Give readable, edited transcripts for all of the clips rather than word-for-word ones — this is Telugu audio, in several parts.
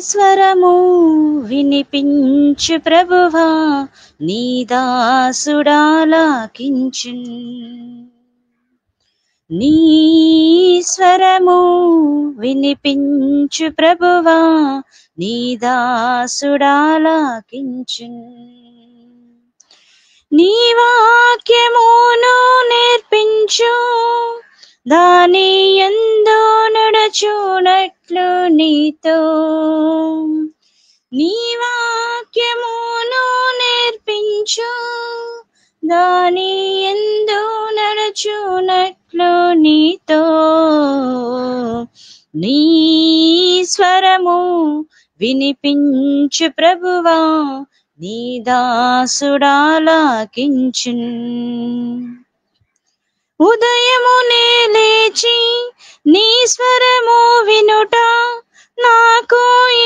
స్వరము వినిపించు ప్రభువా, నీ దాసుడాలాకించున్. నీ స్వరము వినిపించు ప్రభువా, నీ దాసుడాలాకించున్. నీ వాక్యమును నేర్పించు, దాని యందు నడుచునట్లు నీతో. నీ వాక్యమును నేర్పించు, దాని యందు నడుచునట్లు నీతో. నీ స్వరము వినిపించు ప్రభువా, నీ దాసుడాలాకించున్. ఉదయమునే లేచి నీ స్వరము వినుట నాకు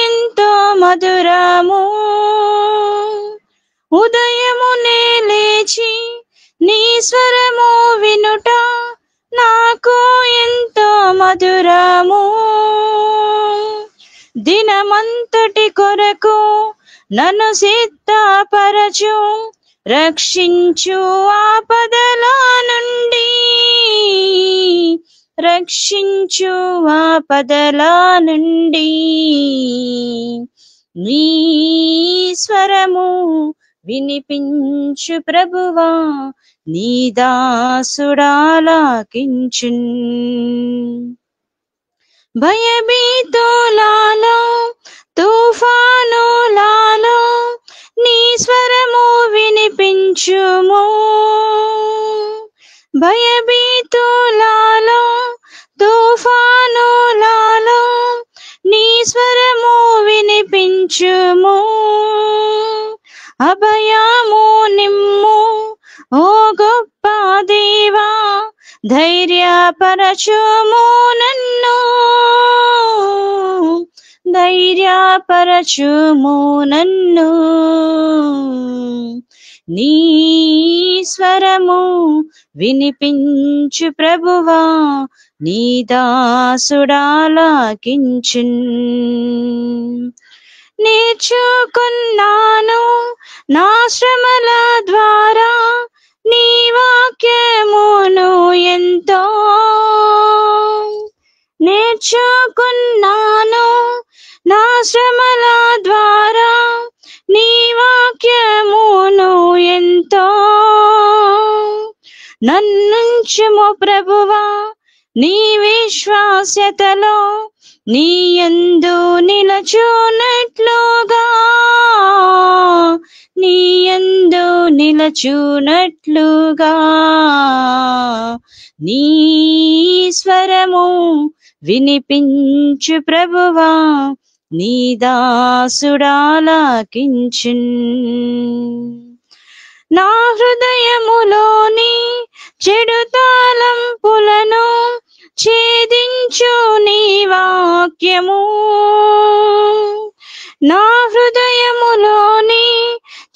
ఎంతో మధురము. ఉదయమునే లేచి నీ స్వరము వినుట నాకు ఎంతో మధురము. దినమంతటి కొరకు నన్ను సిద్ధపరచు, రక్షించు ఆపదల నుండి, రక్షించు ఆపదల నుండి. నీ స్వరము వినిపించు ప్రభువా, నీ దాసుడాలాకించున్. భయభీతులలో తుఫానులలో నీ స్వరము వినిపించుము. భయభీతులలో తుఫానులలో నీ స్వరము వినిపించుము. అభయము నిమ్ము ఓ గొప్ప దేవా, ధైర్యపరచుము నన్ను, ధైర్యపరచుము నన్ను. నీ స్వరము వినిపించు ప్రభువా, నీ దాసుడాలాకించున్. నేర్చుకున్నాను నా శ్రమల ద్వారా నీ వాక్యమును ఎంతో. నేర్చుకున్నాను నా శ్రమల ద్వారా నీ వాక్యమును ఎంతో. నన్నుంచుము ప్రభువా నీ విశ్వాస్యతలో, నీ యందు నిలచునట్లుగా, నీ యందు నిలచునట్లుగా. నీ స్వరము వినిపించు ప్రభువా, నీ దాసుడాలాకించున్. నా హృదయములోని చెడు తలంపులను ఛేదించు నీ వాక్యము. నా హృదయములోని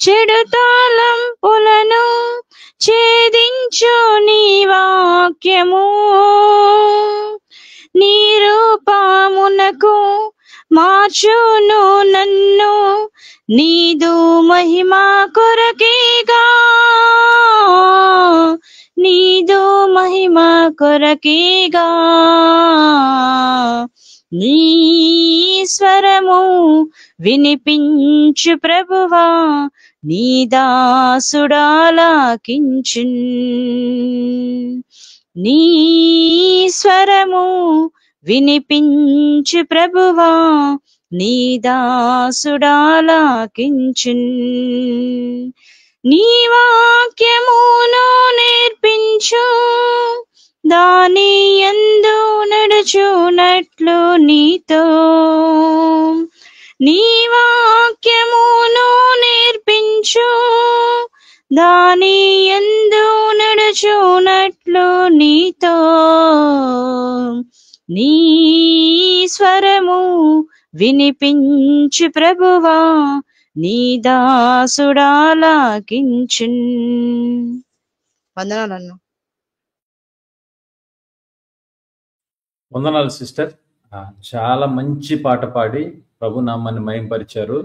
చెడు తలంపులను ఛేదించు నీ వాక్యము. నీ రూపమునకు మార్చును నన్ను, నీదు మహిమా కొరకేగా, నీదు మహిమా కొరకేగా. నీ స్వరము వినిపించు ప్రభువా, నీ దాసుడాలాకించున్. నీ స్వరము వినిపించు ప్రభువా, నీ దాసుడాలాకించున్. నీ వాక్యమును నేర్పించు, దాని యందు నడుచునట్లు నీతో. నీ వాక్యమును నేర్పించు, దాని యందు నడుచునట్లు నీతో. నీ స్వరము వినిపించు ప్రభువా, నీ దాసుడాలాకించున్. వందనాలన్న. వందనాలు సిస్టర్. చాలా మంచి పాట పాడి ప్రభు నామాన్ని మహింపరిచారు.